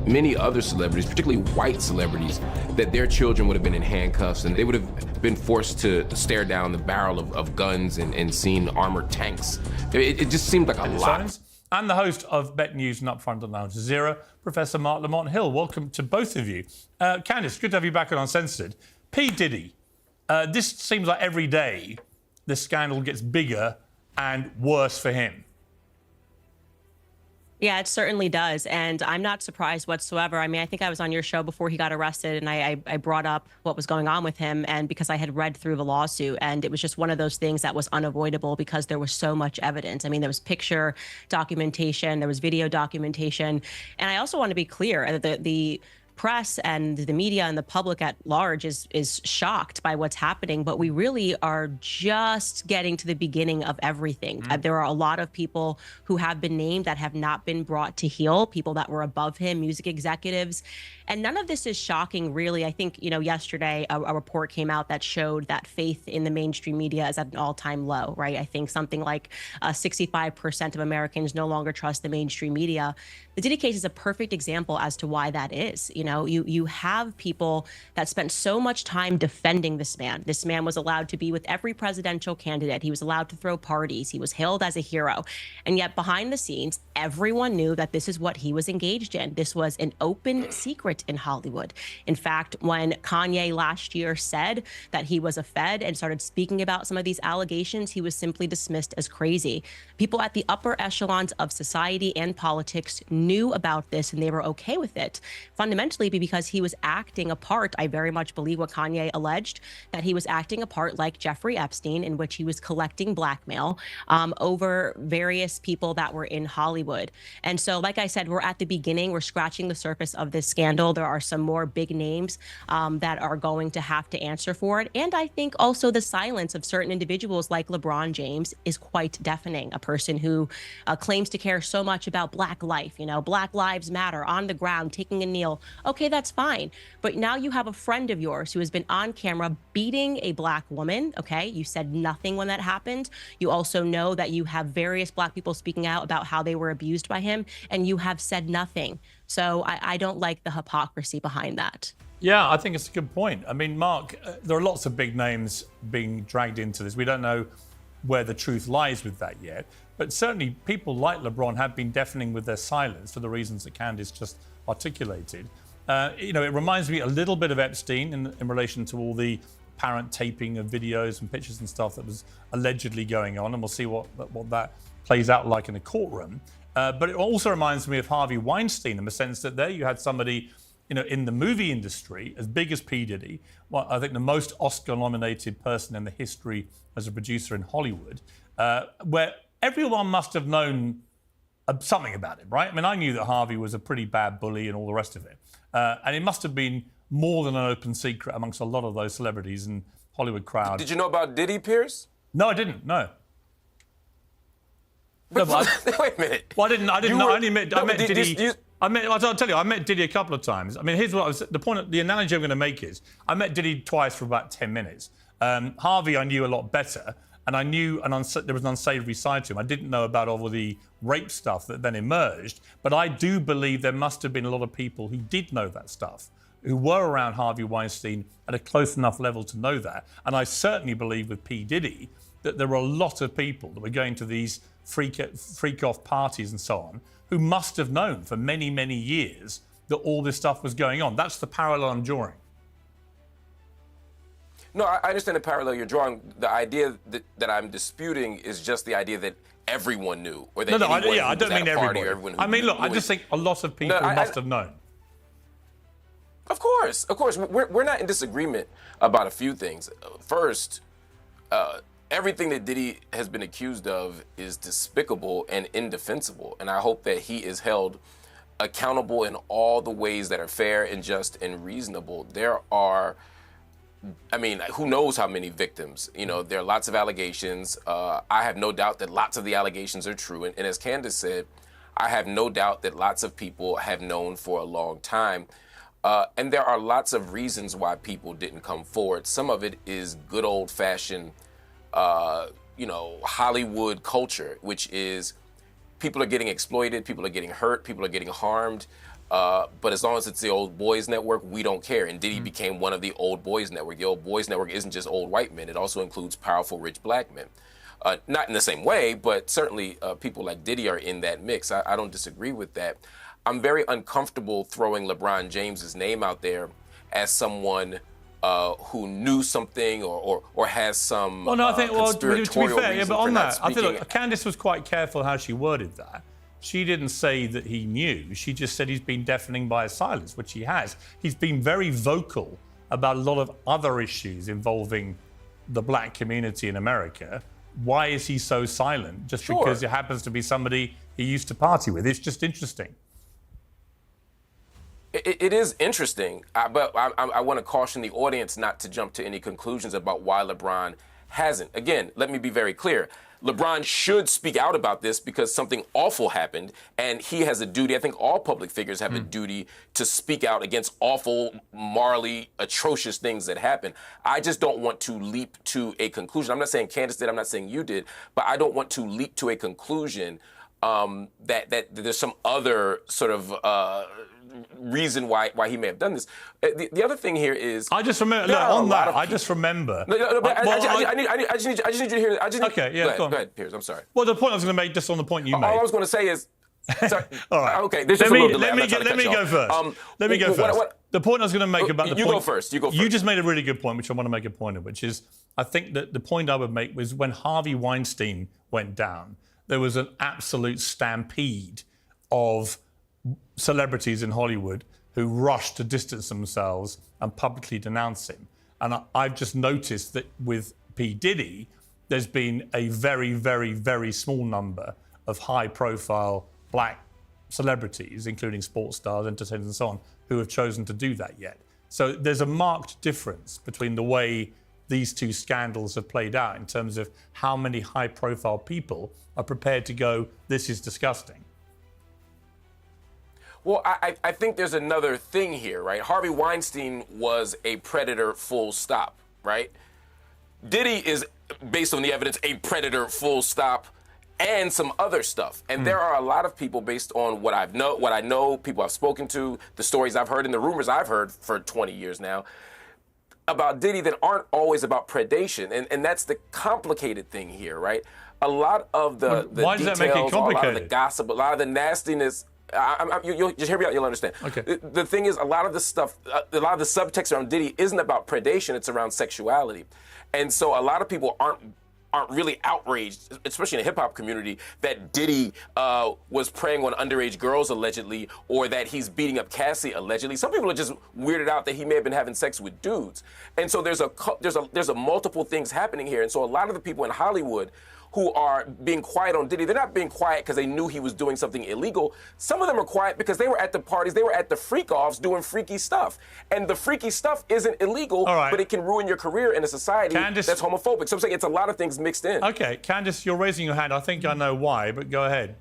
many other celebrities, particularly white celebrities, that their children would have been in handcuffs and they would have been forced to stare down the barrel of guns and seen armored tanks. It just seemed like a lot. Owens, and the host of Bet News and Upfront on Al Jazeera, Professor Marc Lamont Hill. Welcome to both of you. Candace, good to have you back on Uncensored. P. Diddy, this seems like every day this scandal gets bigger and worse for him. Yeah, it certainly does. And I'm not surprised whatsoever. I mean, I think I was on your show before he got arrested and I brought up what was going on with him, and because I had read through the lawsuit, and it was just one of those things that was unavoidable because there was so much evidence. I mean, there was picture documentation, there was video documentation. And I also want to be clear that the press and the media and the public at large is shocked by what's happening, but we really are just getting to the beginning of everything. There are a lot of people who have been named that have not been brought to heel, people that were above him, music executives. And none of this is shocking, really. I think, you know, yesterday a report came out that showed that faith in the mainstream media is at an all-time low, right? I think something like 65% of Americans no longer trust the mainstream media. The Diddy case is a perfect example as to why that is. You know, you have people that spent so much time defending this man. This man was allowed to be with every presidential candidate. He was allowed to throw parties. He was hailed as a hero. And yet behind the scenes, everyone knew that this is what he was engaged in. This was an open secret in Hollywood. In fact, when Kanye last year said that he was a Fed and started speaking about some of these allegations, he was simply dismissed as crazy. People at the upper echelons of society and politics knew about this and they were okay with it. Fundamentally, because he was acting a part, I very much believe what Kanye alleged, that he was acting a part like Jeffrey Epstein, in which he was collecting blackmail over various people that were in Hollywood. And so, like I said, we're at the beginning. We're scratching the surface of this scandal. There are some more big names that are going to have to answer for it. And I think also the silence of certain individuals like LeBron James is quite deafening. A person who claims to care so much about Black life, you know, Black Lives Matter, on the ground, taking a kneel. Okay, that's fine. But now you have a friend of yours who has been on camera beating a Black woman. Okay, you said nothing when that happened. You also know that you have various Black people speaking out about how they were abused by him, and you have said nothing. So I don't like the hypocrisy behind that. Yeah, I think it's a good point. I mean, Mark, there are lots of big names being dragged into this. We don't know where the truth lies with that yet. But certainly people like LeBron have been deafening with their silence for the reasons that Candace just articulated. You know, it reminds me a little bit of Epstein in relation to all the apparent taping of videos and pictures and stuff that was allegedly going on. And we'll see what that plays out like in a courtroom. But it also reminds me of Harvey Weinstein in the sense that there you had somebody, you know, in the movie industry as big as P. Diddy, well, I think the most Oscar-nominated person in the history as a producer in Hollywood, where everyone must have known something about him, right? I mean, I knew that Harvey was a pretty bad bully and all the rest of it. And it must have been more than an open secret amongst a lot of those celebrities and Hollywood crowd. Did you know about Diddy, Pierce? No, I didn't, no. But, no, but wait a minute. Well, I didn't know. I met Diddy. I'll tell you, I met Diddy a couple of times. I mean, here's what the analogy I'm going to make is, I met Diddy twice for about 10 minutes. Harvey, I knew a lot better, and I knew there was an unsavory side to him. I didn't know about all the rape stuff that then emerged, but I do believe there must have been a lot of people who did know that stuff, who were around Harvey Weinstein at a close enough level to know that. And I certainly believe with P. Diddy that there were a lot of people that were going to these freak-off parties and so on, who must have known for many, many years that all this stuff was going on. That's the parallel I'm drawing. No, I understand the parallel you're drawing. The idea that I'm disputing is just the idea that everyone knew, or that I don't mean everybody. I mean, look, I just think a lot of people must have known. Of course. We're not in disagreement about a few things. First, everything that Diddy has been accused of is despicable and indefensible, and I hope that he is held accountable in all the ways that are fair and just and reasonable. There are, I mean, who knows how many victims? You know, there are lots of allegations. I have no doubt that lots of the allegations are true, and as Candace said, I have no doubt that lots of people have known for a long time. And there are lots of reasons why people didn't come forward. Some of it is good old-fashioned Hollywood culture, which is people are getting exploited, people are getting hurt, people are getting harmed. But as long as it's the old boys network, we don't care. And Diddy became one of the old boys network. The old boys network isn't just old white men. It also includes powerful, rich black men. Not in the same way, but certainly people like Diddy are in that mix. I don't disagree with that. I'm very uncomfortable throwing LeBron James's name out there as someone who knew something or has some well, no, I think, conspiratorial to be fair, yeah, reason but for on not that, I speaking. think Candace was quite careful how she worded that. She didn't say that he knew. She just said he's been deafening by his silence, which he has. He's been very vocal about a lot of other issues involving the black community in America. Why is he so silent? Just Sure. because it happens to be somebody he used to party with. It's just interesting. It is interesting, but I want to caution the audience not to jump to any conclusions about why LeBron hasn't. Again, let me be very clear. LeBron should speak out about this because something awful happened, and he has a duty. I think all public figures have a duty to speak out against awful, morally atrocious things that happen. I just don't want to leap to a conclusion. I'm not saying Candace did, I'm not saying you did, but I don't want to leap to a conclusion that there's some other sort of reason why he may have done this. The other thing here is I just remember, look, on that, I just remember. I just need you to hear. Okay, yeah, go ahead, Piers. I'm sorry. Well, the point I was going to make, just on the point you made. All I was going to say is. Sorry. All right. Okay. There's just a little delay. Let me go first. Let me go first. The point I was going to make about the You point. go first. You go first. You just made a really good point, which I want to make a point of, which is I think that the point I would make was when Harvey Weinstein went down, there was an absolute stampede of celebrities in Hollywood who rushed to distance themselves and publicly denounce him. And I've just noticed that with P. Diddy, there's been a very, very, very small number of high-profile black celebrities, including sports stars, entertainers, and so on, who have chosen to do that yet. So there's a marked difference between the way these two scandals have played out in terms of how many high-profile people are prepared to go, this is disgusting. Well, I think there's another thing here, right? Harvey Weinstein was a predator, full stop, right? Diddy is, based on the evidence, a predator, full stop, and some other stuff. And there are a lot of people, based on what I know, people I've spoken to, the stories I've heard, and the rumors I've heard for 20 years now, about Diddy that aren't always about predation. And that's the complicated thing here, right? A lot of the why does details, that make it a lot of the complicated? gossip, a lot of the nastiness. You'll just hear me out. You'll understand. Okay. The thing is, a lot of the stuff, a lot of the subtext around Diddy isn't about predation. It's around sexuality, and so a lot of people aren't really outraged, especially in the hip hop community, that Diddy was preying on underage girls allegedly, or that he's beating up Cassie allegedly. Some people are just weirded out that he may have been having sex with dudes, and so there's a multiple things happening here, and so a lot of the people in Hollywood who are being quiet on Diddy, they're not being quiet because they knew he was doing something illegal. Some of them are quiet because they were at the parties, they were at the freak-offs doing freaky stuff. And the freaky stuff isn't illegal, but it can ruin your career in a society that's homophobic. So I'm saying it's a lot of things mixed in. Okay, Candace, you're raising your hand. I think I know why, but go ahead.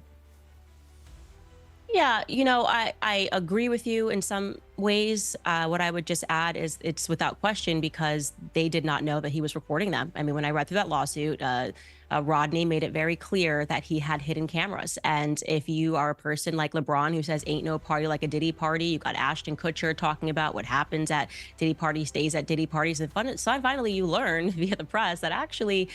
Yeah, I agree with you in some ways. What I would just add is it's without question because they did not know that he was recording them. I mean, when I read through that lawsuit, Rodney made it very clear that he had hidden cameras. And if you are a person like LeBron who says ain't no party like a Diddy party, you got Ashton Kutcher talking about what happens at Diddy parties stays at Diddy parties. And finally you learn via the press that actually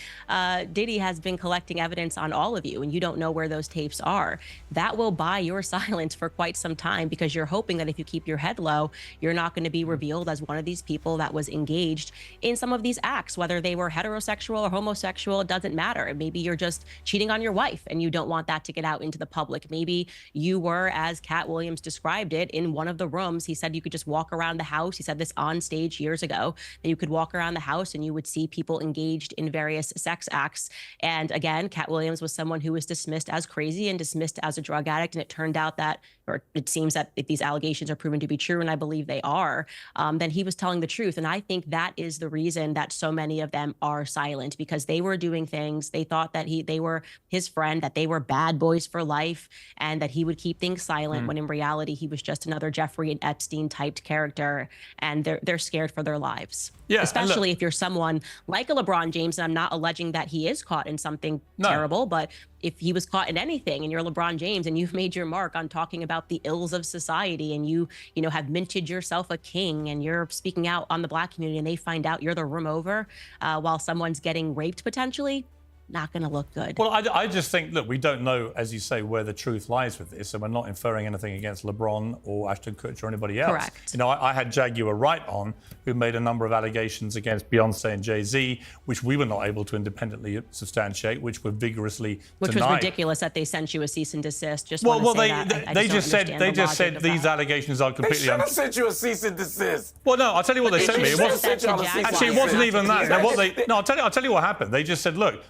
Diddy has been collecting evidence on all of you and you don't know where those tapes are. That will buy your silence for quite some time because you're hoping that if you keep your head low, you're not going to be revealed as one of these people that was engaged in some of these acts, whether they were heterosexual or homosexual, it doesn't matter. Maybe you're just cheating on your wife and you don't want that to get out into the public. Maybe you were, as Cat Williams described it, in one of the rooms. He said you could just walk around the house. He said this on stage years ago, that you could walk around the house and you would see people engaged in various sex acts. And again, Cat Williams was someone who was dismissed as crazy and dismissed as a drug addict. And it turned out that, or it seems that if these allegations are proven to be true, and I believe they are, then he was telling the truth. And I think that is the reason that so many of them are silent, because they were doing things things. They thought that they were his friend, that they were bad boys for life, and that he would keep things silent, when in reality he was just another Jeffrey Epstein typed character, and they're scared for their lives. Yeah, especially if you're someone like a LeBron James, and I'm not alleging that he is caught in something terrible, but if he was caught in anything and you're LeBron James and you've made your mark on talking about the ills of society, and you know, have minted yourself a king, and you're speaking out on the Black community, and they find out you're the room over while someone's getting raped potentially, not going to look good. Well, I just think, look, we don't know, as you say, where the truth lies with this, and we're not inferring anything against LeBron or Ashton Kutcher or anybody else. Correct. You know, I had Jaguar Wright on, who made a number of allegations against Beyonce and Jay-Z, which we were not able to independently substantiate, which were vigorously Which denied. was ridiculous that they sent you a cease and desist. Just well, they just said these allegations are They completely should have sent you a cease and desist. Well, no, I'll tell you what they sent me. It wasn't Actually, it wasn't even that. No, I'll tell you what happened. They just said, look,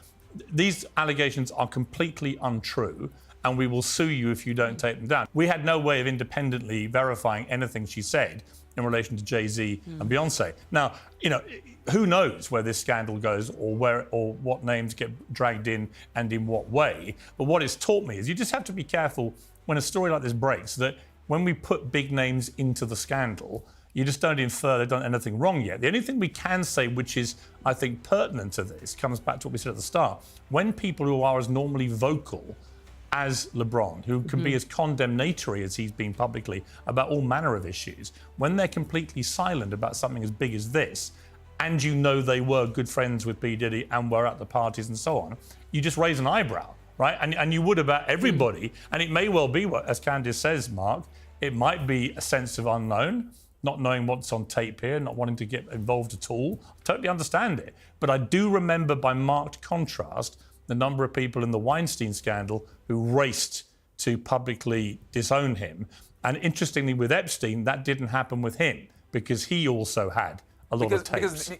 these allegations are completely untrue, and we will sue you if you don't take them down. We had no way of independently verifying anything she said in relation to Jay-Z and Beyonce. Now, you know, who knows where this scandal goes, or what names get dragged in and in what way. But what it's taught me is you just have to be careful when a story like this breaks, that when we put big names into the scandal, you just don't infer they've done anything wrong yet. The only thing we can say, which is, I think, pertinent to this, comes back to what we said at the start. When people who are as normally vocal as LeBron, who can be as condemnatory as he's been publicly about all manner of issues, when they're completely silent about something as big as this, and you know they were good friends with P. Diddy and were at the parties and so on, you just raise an eyebrow, right? And you would about everybody. And it may well be, as Candace says, Mark, it might be a sense of unknown, not knowing what's on tape here, not wanting to get involved at all. I totally understand it. But I do remember, by marked contrast, the number of people in the Weinstein scandal who raced to publicly disown him. And interestingly, with Epstein, that didn't happen with him, because he also had a lot of tapes.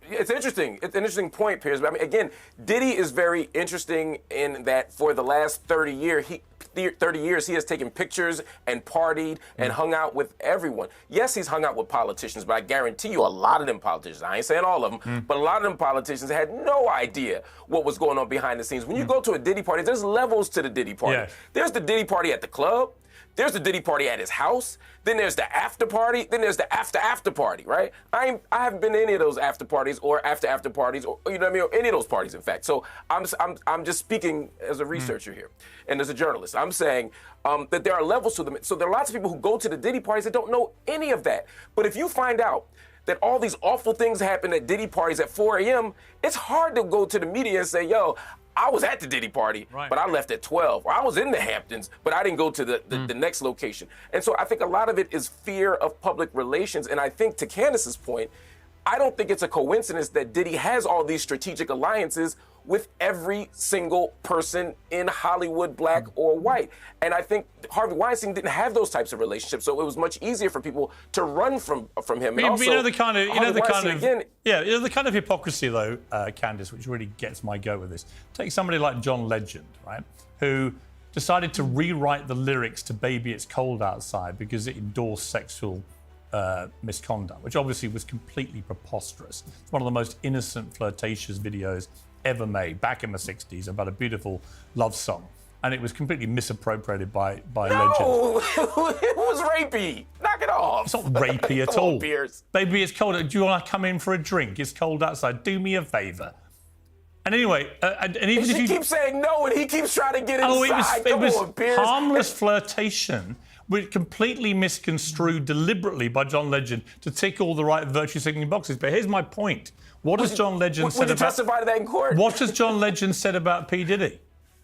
It's interesting. It's an interesting point, Piers. But I mean, again, Diddy is very interesting in that for the last 30 years, he has taken pictures and partied and hung out with everyone. Yes, he's hung out with politicians, but I guarantee you a lot of them politicians, I ain't saying all of them, but a lot of them politicians had no idea what was going on behind the scenes. When you go to a Diddy party, there's levels to the Diddy party. Yeah. There's the Diddy party at the club. There's the Diddy party at his house. Then there's the after party. Then there's the after party, right? I haven't been to any of those after parties or after parties, or you know what I mean, or any of those parties, in fact. So I'm just speaking as a researcher here and as a journalist. I'm saying that there are levels to them. So there are lots of people who go to the Diddy parties that don't know any of that. But if you find out that all these awful things happen at Diddy parties at 4 a.m., it's hard to go to the media and say, yo, I was at the Diddy party, but I left at 12. Or I was in the Hamptons, but I didn't go to the next location. And so I think a lot of it is fear of public relations. And I think, to Candace's point, I don't think it's a coincidence that Diddy has all these strategic alliances with every single person in Hollywood, black or white. And I think Harvey Weinstein didn't have those types of relationships, so it was much easier for people to run from him. And also, the kind of hypocrisy, though, Candace, which really gets my goat with this. Take somebody like John Legend, right, who decided to rewrite the lyrics to "Baby It's Cold Outside" because it endorsed sexual misconduct, which obviously was completely preposterous. It's one of the most innocent, flirtatious videos ever made, back in the 60s, about a beautiful love song. And it was completely misappropriated by Legend. No, it was rapey. Knock it off. It's not rapey at all. Piers. Baby, it's cold. Do you want to come in for a drink? It's cold outside. Do me a favour. And anyway, and even if you keep saying no, and he keeps trying to get inside. It was harmless flirtation, which completely misconstrued deliberately by John Legend to tick all the right virtue signaling boxes. But here's my point. What has John Legend said about... testify to that in court? What has John Legend said about P. Diddy?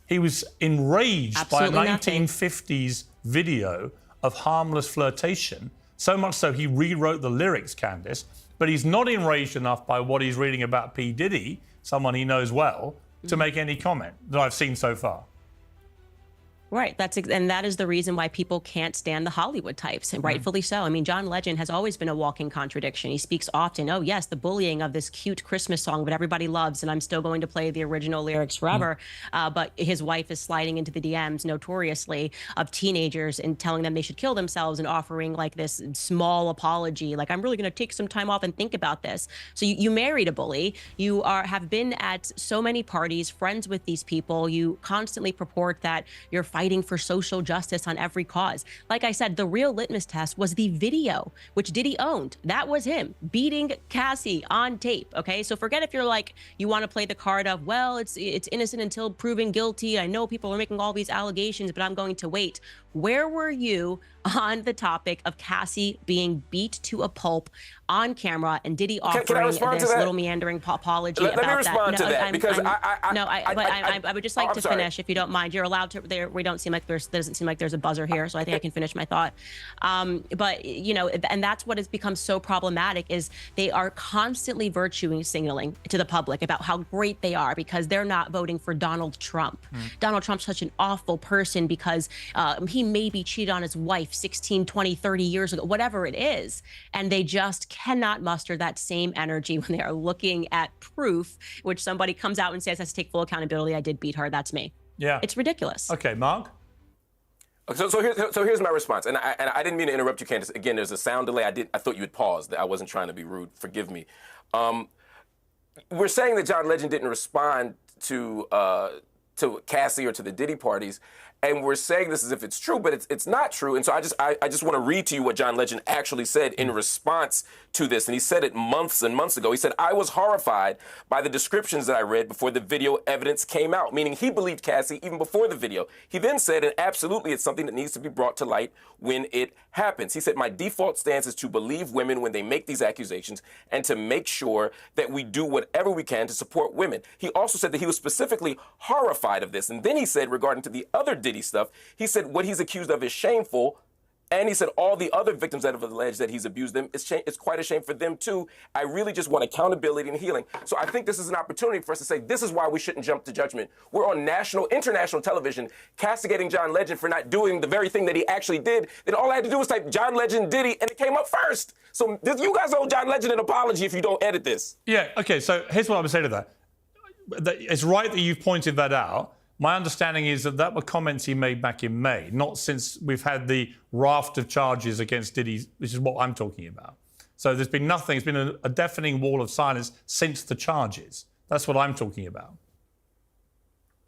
He was enraged by a 1950s video of harmless flirtation, so much so he rewrote the lyrics, Candace, but he's not enraged enough by what he's reading about P. Diddy, someone he knows well, to make any comment that I've seen so far. Right. And that is the reason why people can't stand the Hollywood types, and rightfully so. I mean, John Legend has always been a walking contradiction. He speaks often, oh, yes, the bullying of this cute Christmas song that everybody loves, and I'm still going to play the original lyrics forever. But his wife is sliding into the DMs notoriously of teenagers and telling them they should kill themselves and offering like this small apology, like, I'm really going to take some time off and think about this. So you married a bully. You have been at so many parties, friends with these people. You constantly purport that you're fighting for social justice on every cause. Like I said, the real litmus test was the video, which Diddy owned. That was him beating Cassie on tape. Okay, so forget if you're like, you want to play the card of, well, it's innocent until proven guilty. I know people are making all these allegations, but I'm going to wait. Where were you on the topic of Cassie being beat to a pulp on camera and Diddy offering this little meandering apology about that? Let me respond to that because I would just like to finish, if you don't mind. You're allowed to. We don't seem like doesn't seem like there's a buzzer here, so I think I can finish my thought. But you know, and that's what has become so problematic is they are constantly virtue signaling to the public about how great they are because they're not voting for Donald Trump. Donald Trump's such an awful person because he maybe cheated on his wife 16, 20, 30 years ago, whatever it is. And they just cannot muster that same energy when they are looking at proof, which somebody comes out and says, has to take full accountability. I did beat her. That's me. Yeah. It's ridiculous. Okay, Marc? So here's my response. And I didn't mean to interrupt you, Candace. Again, there's a sound delay. I thought you had paused. I wasn't trying to be rude. Forgive me. We're saying that John Legend didn't respond to Cassie or to the Diddy parties. And we're saying this as if it's true, but it's not true. And so I just want to read to you what John Legend actually said in response to this. And he said it months and months ago. He said, I was horrified by the descriptions that I read before the video evidence came out, meaning he believed Cassie even before the video. He then said, and absolutely it's something that needs to be brought to light when it happens. He said, my default stance is to believe women when they make these accusations and to make sure that we do whatever we can to support women. He also said that he was specifically horrified of this. And then he said, regarding to the other Diddy stuff, he said what he's accused of is shameful. And he said all the other victims that have alleged that he's abused them, it's quite a shame for them too. I really just want accountability and healing. So I think this is an opportunity for us to say this is why we shouldn't jump to judgment. We're on international television castigating John Legend for not doing the very thing that he actually did. Then all I had to do was type John Legend Diddy and it came up first. So you guys owe John Legend an apology if you don't edit this. Yeah, okay, so here's what I would say to that. It's right that you've pointed that out. My understanding is that were comments he made back in May, not since we've had the raft of charges against Diddy, which is what I'm talking about. So there's been nothing. It's been a deafening wall of silence since the charges. That's what I'm talking about.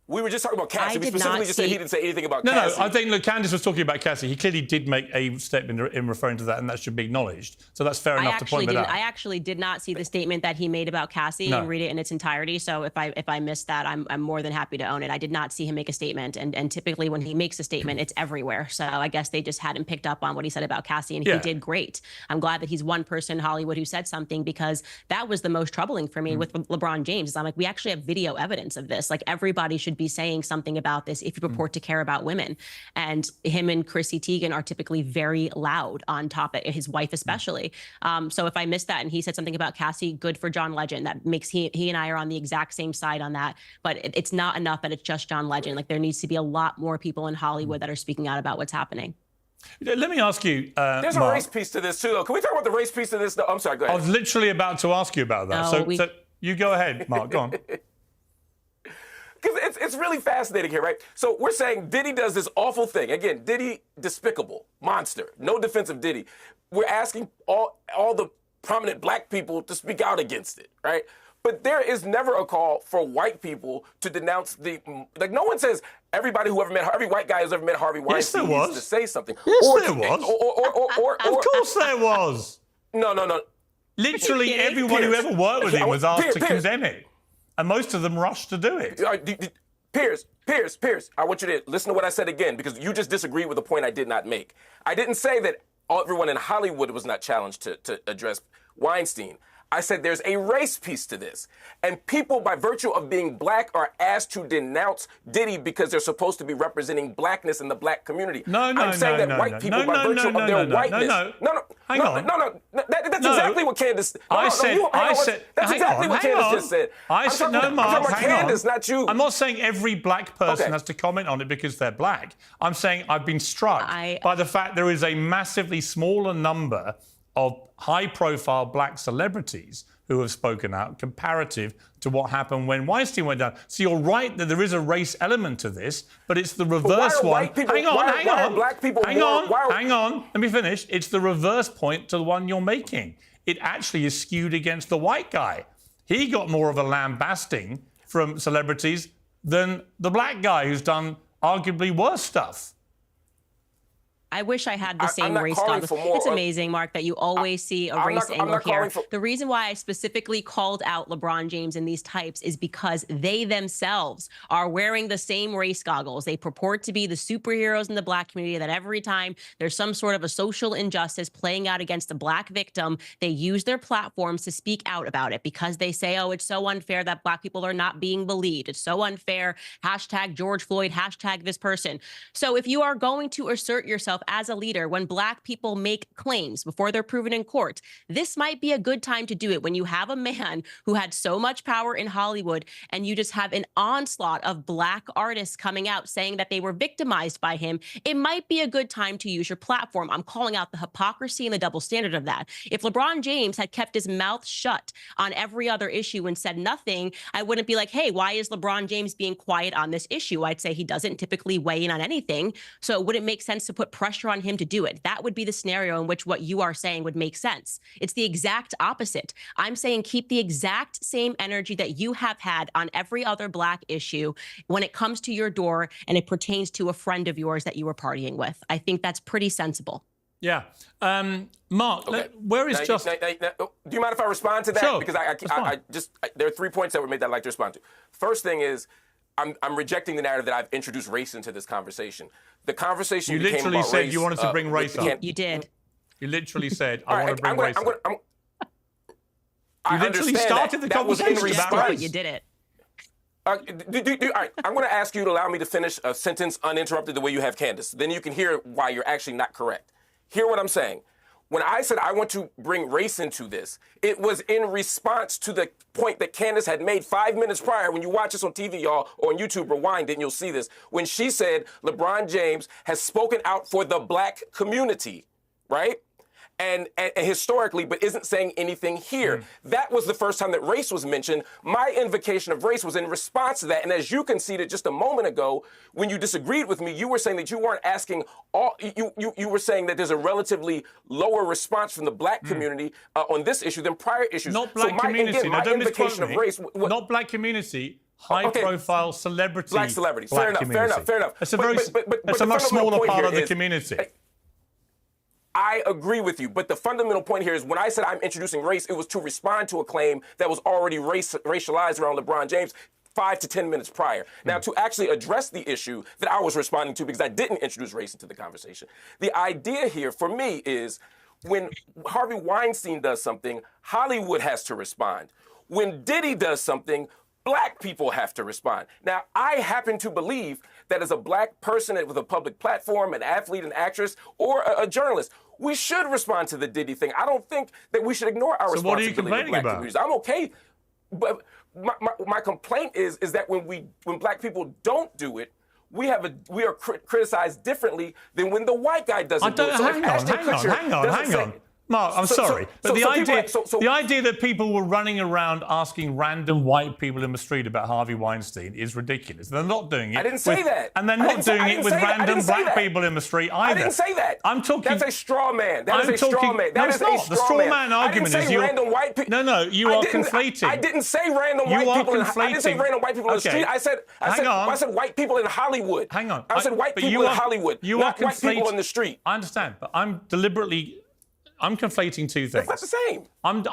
We were just talking about Cassie. We specifically just said he didn't say anything about Cassie. No, I think, look, Candace was talking about Cassie. He clearly did make a statement in referring to that, and that should be acknowledged. So that's fair enough to point that out. I actually did not see the statement that he made about Cassie and read it in its entirety. So if I missed that, I'm more than happy to own it. I did not see him make a statement. And typically when he makes a statement, it's everywhere. So I guess they just hadn't picked up on what he said about Cassie, and he did great. I'm glad that he's one person in Hollywood who said something, because that was the most troubling for me with LeBron James. Is I'm like, we actually have video evidence of this. Like, everybody should be saying something about this if you purport to care about women. And him and Chrissy Teigen are typically very loud on topic, his wife especially. So if I missed that and he said something about Cassie, good for John Legend. That makes he and I are on the exact same side on that. But it's not enough that it's just John Legend. Like, there needs to be a lot more people in Hollywood that are speaking out about what's happening. Let me ask you, there's Marc, a race piece to this too, though. Can we talk about the race piece to this? No, I'm sorry, go ahead. I was literally about to ask you about that. So you go ahead, Marc, go on. Because it's really fascinating here, right? So we're saying Diddy does this awful thing. Again, Diddy, despicable, monster, no defense of Diddy. We're asking all the prominent black people to speak out against it, right? But there is never a call for white people to denounce like, no one says every white guy who's ever met Harvey Weinstein needs to say something. Yes, there was. Of course there was. No. Literally everyone who ever worked with him was asked to condemn it. And most of them rushed to do it. Piers, I want you to listen to what I said again, because you just disagreed with a point I did not make. I didn't say that everyone in Hollywood was not challenged to address Weinstein. I said there's a race piece to this. And people, by virtue of being black, are asked to denounce Diddy because they're supposed to be representing blackness in the black community. I'm saying that white people, by virtue of their whiteness. hang on. No. That's exactly what Candace. That's exactly what Candace just said. Marc, I'm talking about Candace, not you. I'm not saying every black person has to comment on it because they're black. I'm saying I've been struck by the fact there is a massively smaller number of high-profile black celebrities who have spoken out comparative to what happened when Weinstein went down. So you're right that there is a race element to this, but it's the reverse one. Hang on. Let me finish. It's the reverse point to the one you're making. It actually is skewed against the white guy. He got more of a lambasting from celebrities than the black guy who's done arguably worse stuff. I wish I had the same race goggles. It's amazing, Marc, that you always see a race angle here. The reason why I specifically called out LeBron James and these types is because they themselves are wearing the same race goggles. They purport to be the superheroes in the black community, that every time there's some sort of a social injustice playing out against a black victim, they use their platforms to speak out about it because they say, oh, it's so unfair that black people are not being believed. It's so unfair. Hashtag George Floyd, hashtag this person. So if you are going to assert yourself as a leader when black people make claims before they're proven in court, this might be a good time to do it when you have a man who had so much power in Hollywood and you just have an onslaught of black artists coming out saying that they were victimized by him. It might be a good time to use your platform. I'm calling out the hypocrisy and the double standard of that. If LeBron James had kept his mouth shut on every other issue and said nothing, I wouldn't be like, hey, why is LeBron James being quiet on this issue? I'd say he doesn't typically weigh in on anything, so it wouldn't make sense to put pressure on him to do it. That would be the scenario in which what you are saying would make sense. It's the exact opposite. I'm saying keep the exact same energy that you have had on every other black issue when it comes to your door and it pertains to a friend of yours that you were partying with. I think that's pretty sensible. Yeah. Marc, where is do you mind if I respond to that? Sure. Because there are 3 points that were made that I'd like to respond to. First thing is, I'm rejecting the narrative that I've introduced race into this conversation. The conversation you became literally about said race, you wanted to bring race up. You did. You literally said, I want to bring race up. I you literally started the conversation about race. You did it. All right, I'm going to ask you to allow me to finish a sentence uninterrupted the way you have Candace. Then you can hear why you're actually not correct. Hear what I'm saying. When I said I want to bring race into this, it was in response to the point that Candace had made 5 minutes prior. When you watch this on TV, y'all, or on YouTube, rewind it and you'll see this. When she said LeBron James has spoken out for the black community, right? And historically, but isn't saying anything here. That was the first time that race was mentioned. My invocation of race was in response to that. And as you conceded just a moment ago, when you disagreed with me, you were saying that you weren't asking all. You were saying that there's a relatively lower response from the black community on this issue than prior issues. Not black community. Again, my invocation of race. Not black community. High-profile celebrity. Black celebrity. Fair enough. It's a much smaller part of the community. I agree with you, but the fundamental point here is when I said I'm introducing race, it was to respond to a claim that was already racialized around LeBron James 5 to 10 minutes prior. Now, to actually address the issue that I was responding to because I didn't introduce race into the conversation, the idea here for me is when Harvey Weinstein does something, Hollywood has to respond. When Diddy does something, black people have to respond. Now, I happen to believe that as a black person with a public platform, an athlete, an actress, or a journalist, we should respond to the Diddy thing. I don't think that we should ignore our responsibility. So what are you complaining about? Communities. I'm okay, but my complaint is that when black people don't do it, we are criticized differently than when the white guy doesn't do it. So hang on. Marc, I'm sorry, but the idea that people were running around asking random white people in the street about Harvey Weinstein is ridiculous. They're not doing it. I didn't say that. And they're not doing it with random black people in the street either. I didn't say that. I'm talking. That's a straw man. That is a straw man. No, it's not. The straw man argument is you. Random white people. No, you are conflating. I didn't say random white people. I didn't say random white people in the street. I said white people in Hollywood. Hang on. I said white people in Hollywood. Not white people in the street. I understand, but I'm conflating two things. That's not the same. I'm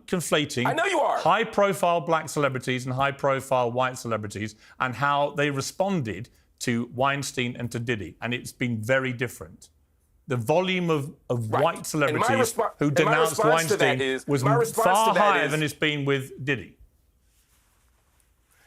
conflating. I know you are. High-profile black celebrities and high-profile white celebrities and how they responded to Weinstein and to Diddy, and it's been very different. The volume of white celebrities who denounced Weinstein was far higher than it's been with Diddy.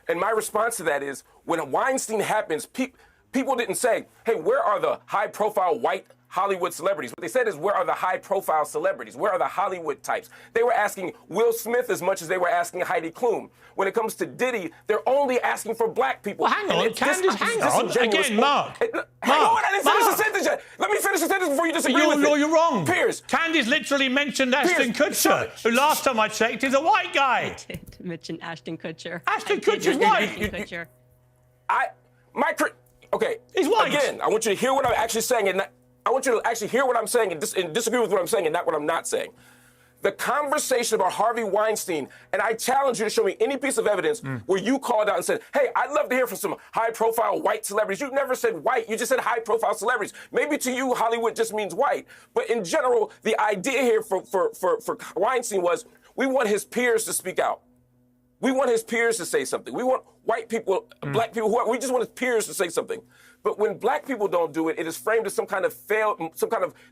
And my response to that is, when Weinstein happens, people didn't say, hey, where are the high-profile white Hollywood celebrities. What they said is, where are the high-profile celebrities? Where are the Hollywood types? They were asking Will Smith as much as they were asking Heidi Klum. When it comes to Diddy, they're only asking for black people. Well, hang on, Candace, hang on. Again, Mark. Hang on, I didn't finish the sentence yet. Let me finish the sentence before you disagree with it. You're wrong. Piers. Candace literally mentioned Ashton Kutcher, who last time I checked is a white guy. I did mention Ashton Kutcher. Ashton Kutcher's white. Kutcher. Okay. He's white. Again, I want you to hear what I'm actually saying, and I want you to actually hear what I'm saying and disagree with what I'm saying and not what I'm not saying. The conversation about Harvey Weinstein, and I challenge you to show me any piece of evidence where you called out and said, hey, I'd love to hear from some high-profile white celebrities. You never said white. You just said high-profile celebrities. Maybe to you, Hollywood just means white. But in general, the idea here for Weinstein was, we want his peers to speak out. We want his peers to say something. We want white people, black people, we just want his peers to say something. But when black people don't do it, it is framed as some kind of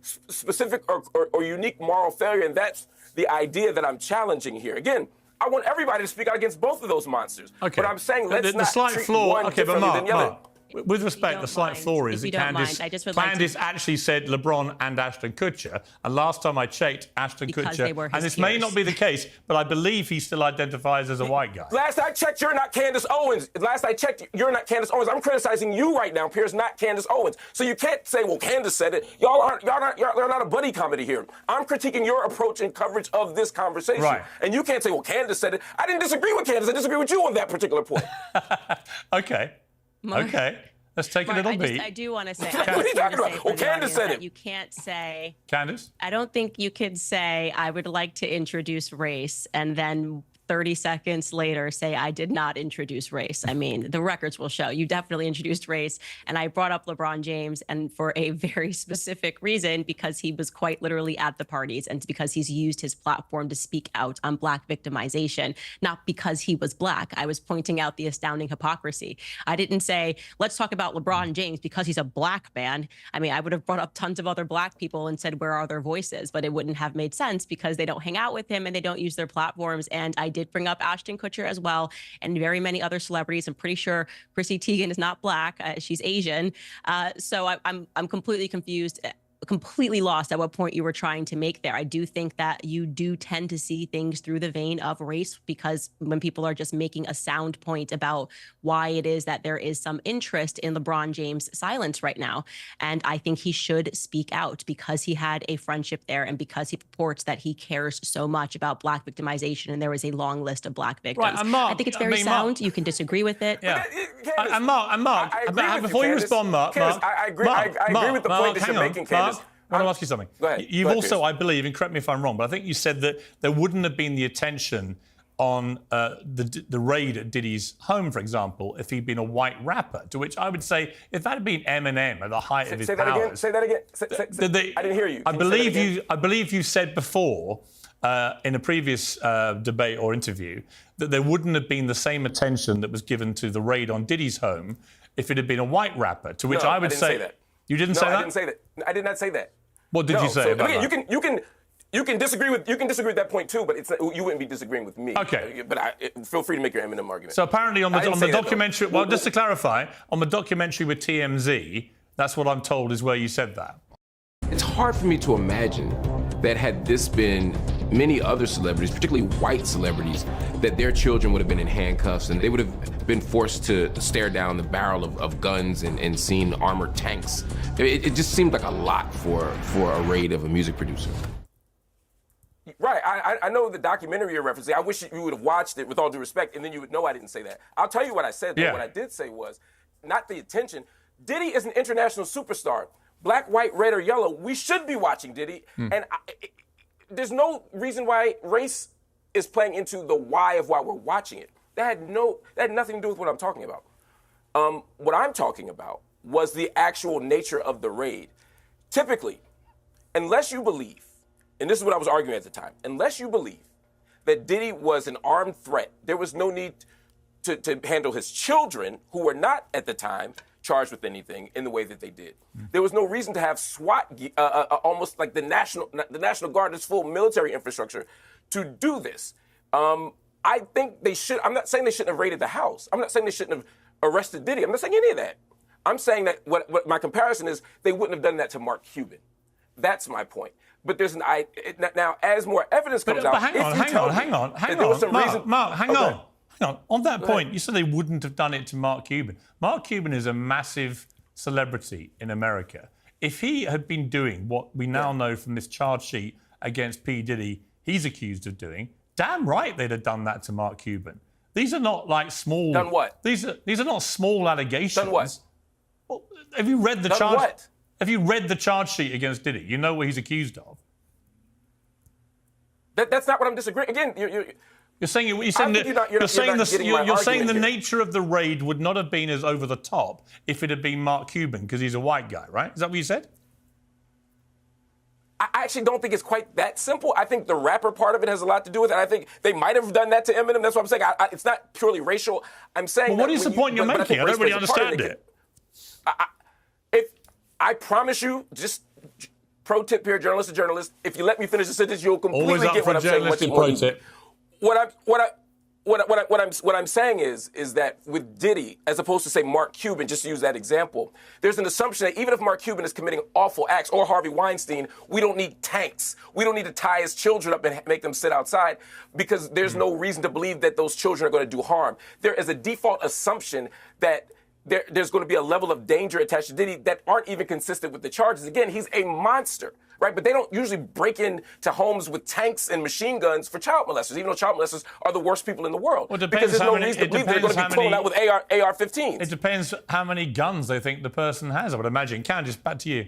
specific or unique moral failure, and that's the idea that I'm challenging here. Again, I want everybody to speak out against both of those monsters. Okay. But I'm saying let's the not slight treat flaw. one differently than the other. With respect, the slight flaw is that Candace actually said LeBron and Ashton Kutcher. And last time I checked, Ashton Kutcher, and this may not be the case, but I believe he still identifies as a white guy. Last I checked, you're not Candace Owens. Last I checked, you're not Candace Owens. I'm criticizing you right now, Piers, not Candace Owens. So you can't say, well, Candace said it. You're not a buddy comedy here. I'm critiquing your approach and coverage of this conversation. Right. And you can't say, well, Candace said it. I didn't disagree with Candace. I disagree with you on that particular point. Okay. Okay. Let's take Mark, a little beat. I do want to say. What are you talking about? Well, Candace said it. You can't say. Candace? I don't think you could say, I would like to introduce race, and then 30 seconds later say, I did not introduce race. I mean, the records will show you definitely introduced race. And I brought up LeBron James, and for a very specific reason, because he was quite literally at the parties and because he's used his platform to speak out on Black victimization, not because he was Black. I was pointing out the astounding hypocrisy. I didn't say, let's talk about LeBron James because he's a Black man. I mean, I would have brought up tons of other Black people and said, where are their voices? But it wouldn't have made sense because they don't hang out with him and they don't use their platforms. And I did bring up Ashton Kutcher as well, and very many other celebrities. I'm pretty sure Chrissy Teigen is not Black; she's Asian. So I'm completely confused, completely lost at what point you were trying to make there. I do think that you do tend to see things through the vein of race, because when people are just making a sound point about why it is that there is some interest in LeBron James' silence right now. And I think he should speak out because he had a friendship there and because he purports that he cares so much about Black victimization, and there is a long list of Black victims. Right, and Mark, I think it's very sound. Mark, you can disagree with it. Yeah. Candace, And Mark, before you respond, Mark, Candace, I agree with the point that you're making, Candace. I want to ask you something. Go ahead. You've also, Piers. I believe, and correct me if I'm wrong, but I think you said that there wouldn't have been the attention on the raid at Diddy's home, for example, if he'd been a white rapper. To which I would say, if that had been Eminem at the height of his powers. Say that again. I didn't hear you. I believe you said before in a previous debate or interview that there wouldn't have been the same attention that was given to the raid on Diddy's home if it had been a white rapper. To which I would say that. You didn't say that? I didn't say that. I did not say that. What did you say about that? You can disagree with that point too, but you wouldn't be disagreeing with me. Okay. But feel free to make your Eminem argument. So apparently on the documentary, well, just to clarify, on the documentary with TMZ, that's what I'm told is where you said that. It's hard for me to imagine that had this been many other celebrities, particularly white celebrities, that their children would have been in handcuffs and they would have been forced to stare down the barrel of guns and seen armored tanks. It just seemed like a lot for a raid of a music producer. Right, I know the documentary you're referencing. I wish you would have watched it, with all due respect, and then you would know I didn't say that. I'll tell you what I said, though. Yeah. What I did say was, not the attention. Diddy is an international superstar. Black, white, red, or yellow, we should be watching Diddy. And there's no reason why race is playing into the why of why we're watching it. That had nothing to do with what I'm talking about. What I'm talking about was the actual nature of the raid. Typically, unless you believe, and this is what I was arguing at the time, unless you believe that Diddy was an armed threat, there was no need to handle his children, who were not at the time charged with anything, in the way that they did. There was no reason to have SWAT, almost like the National Guard, this full military infrastructure, to do this. I think they should. I'm not saying they shouldn't have raided the house. I'm not saying they shouldn't have arrested Diddy. I'm not saying any of that. I'm saying that what my comparison is, they wouldn't have done that to Mark Cuban. That's my point. But there's now, as more evidence comes out, but hang on. Mark, hang on. On that point, you said they wouldn't have done it to Mark Cuban. Mark Cuban is a massive celebrity in America. If he had been doing what we now know from this charge sheet against P. Diddy he's accused of doing, damn right they'd have done that to Mark Cuban. These are not like small... Done what? These are not small allegations. Done what? Well, have you read the done charge... What? Have you read the charge sheet against Diddy? You know what he's accused of. That's not what I'm disagreeing. Again, you're saying the nature of the raid would not have been as over the top if it had been Mark Cuban because he's a white guy, right? Is that what you said? I actually don't think it's quite that simple. I think the rapper part of it has a lot to do with it. I think they might have done that to Eminem. That's what I'm saying. It's not purely racial. I'm saying. Well, what is the point you're making? I don't really understand it. I promise you, just pro tip here, journalist to journalist, if you let me finish the sentence, you'll completely get what I'm saying. What I'm saying is that with Diddy, as opposed to say Mark Cuban, just to use that example, there's an assumption that even if Mark Cuban is committing awful acts, or Harvey Weinstein, we don't need tanks. We don't need to tie his children up and make them sit outside because there's no reason to believe that those children are going to do harm. There is a default assumption that there's going to be a level of danger attached to Diddy that aren't even consistent with the charges. Again, he's a monster, right? But they don't usually break into homes with tanks and machine guns for child molesters, even though child molesters are the worst people in the world. Well, because there's no reason to believe they're going to be thrown out with AR-15s. It depends how many guns they think the person has, I would imagine. Candace, back to you.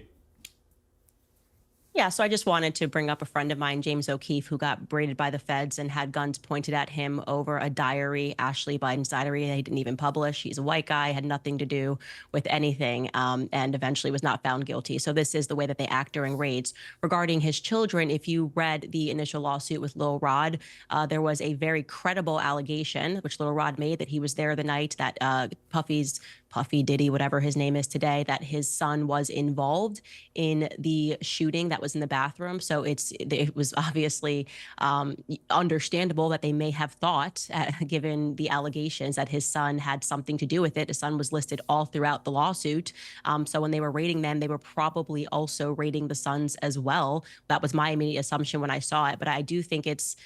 Yeah, so I just wanted to bring up a friend of mine, James O'Keefe, who got braided by the feds and had guns pointed at him over a diary, Ashley Biden's diary. They didn't even publish. He's a white guy, had nothing to do with anything, and eventually was not found guilty. So this is the way that they act during raids. Regarding his children, if you read the initial lawsuit with Lil Rod, there was a very credible allegation, which Lil Rod made, that he was there the night that Puffy Diddy, whatever his name is today, that his son was involved in the shooting that was in the bathroom. So it was obviously understandable that they may have thought, given the allegations, that his son had something to do with it. His son was listed all throughout the lawsuit. So when they were raiding them, they were probably also raiding the sons as well. That was my immediate assumption when I saw it. But I do think it's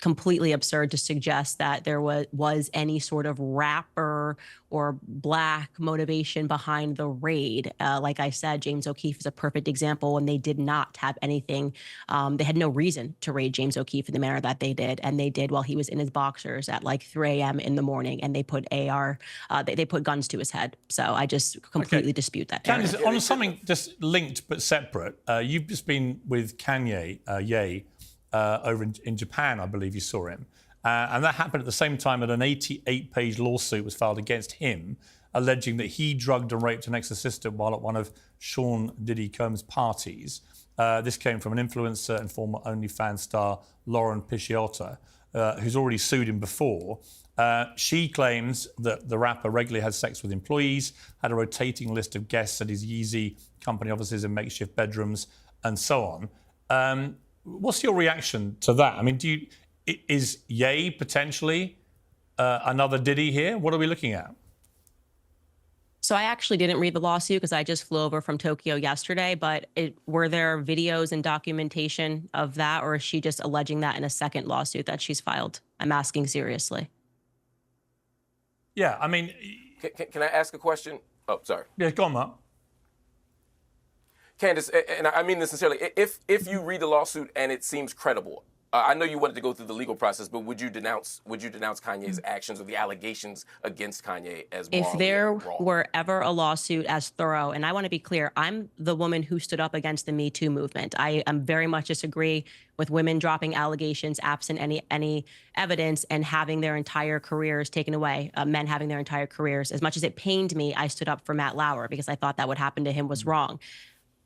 completely absurd to suggest that there was any sort of rapper or black motivation behind the raid. Like I said, James O'Keefe is a perfect example, and they did not have anything. They had no reason to raid James O'Keefe in the manner that they did, and they did while he was in his boxers at like 3 a.m. in the morning, and they put they put guns to his head. So I just completely dispute that. Candace, on something just linked but separate, you've just been with Kanye, Ye, over in Japan, I believe you saw him. And that happened at the same time that an 88-page lawsuit was filed against him, alleging that he drugged and raped an ex-assistant while at one of Sean Diddy Combs' parties. This came from an influencer and former OnlyFans star, Lauren Pisciotta, who's already sued him before. She claims that the rapper regularly had sex with employees, had a rotating list of guests at his Yeezy company offices and makeshift bedrooms, and so on. What's your reaction to that? I mean, is Ye potentially another Diddy here? What are we looking at? So I actually didn't read the lawsuit because I just flew over from Tokyo yesterday, but were there videos and documentation of that, or is she just alleging that in a second lawsuit that she's filed? I'm asking seriously. Yeah, I mean... Can I ask a question? Oh, sorry. Yeah, go on, Mark. Candace, and I mean this sincerely, if you read the lawsuit and it seems credible, I know you wanted to go through the legal process, but would you denounce Kanye's actions or the allegations against Kanye as wrong? If there were ever a lawsuit as thorough, and I want to be clear, I'm the woman who stood up against the Me Too movement. I very much disagree with women dropping allegations absent any evidence and having their entire careers taken away, men having their entire careers. As much as it pained me, I stood up for Matt Lauer because I thought that what happened to him was wrong.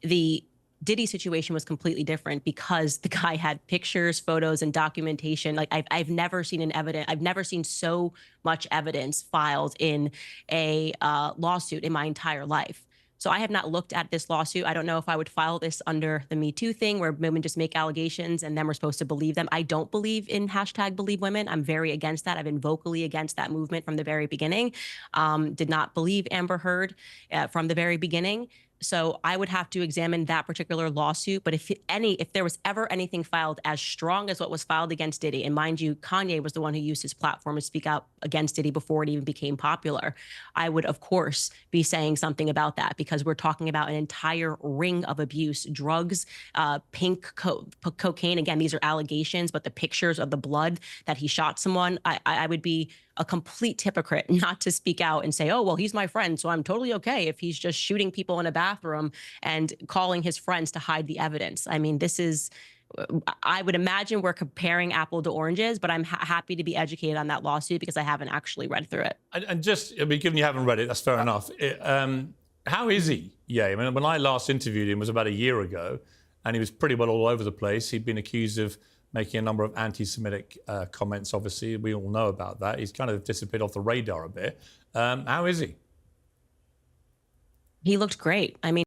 The Diddy situation was completely different because the guy had pictures, photos, and documentation. Like I've never seen I've never seen so much evidence filed in a lawsuit in my entire life. So I have not looked at this lawsuit. I don't know if I would file this under the Me Too thing where women just make allegations and then we're supposed to believe them. I don't believe in hashtag believe women. I'm very against that. I've been vocally against that movement from the very beginning. Did not believe Amber Heard from the very beginning. So I would have to examine that particular lawsuit. But if there was ever anything filed as strong as what was filed against Diddy, and mind you, Kanye was the one who used his platform to speak out against Diddy before it even became popular, I would, of course, be saying something about that because we're talking about an entire ring of abuse, drugs, pink cocaine. Again, these are allegations, but the pictures of the blood that he shot someone, I would be a complete hypocrite not to speak out and say, oh, well, he's my friend, so I'm totally okay if he's just shooting people in a bathroom and calling his friends to hide the evidence. I mean, I would imagine we're comparing apple to oranges, but I'm happy to be educated on that lawsuit because I haven't actually read through it. And given you haven't read it, that's fair enough. How is he? Yeah, I mean, when I last interviewed him was about a year ago, and he was pretty well all over the place. He'd been accused of making a number of anti-Semitic comments, obviously. We all know about that. He's kind of disappeared off the radar a bit. How is he? He looked great. I mean,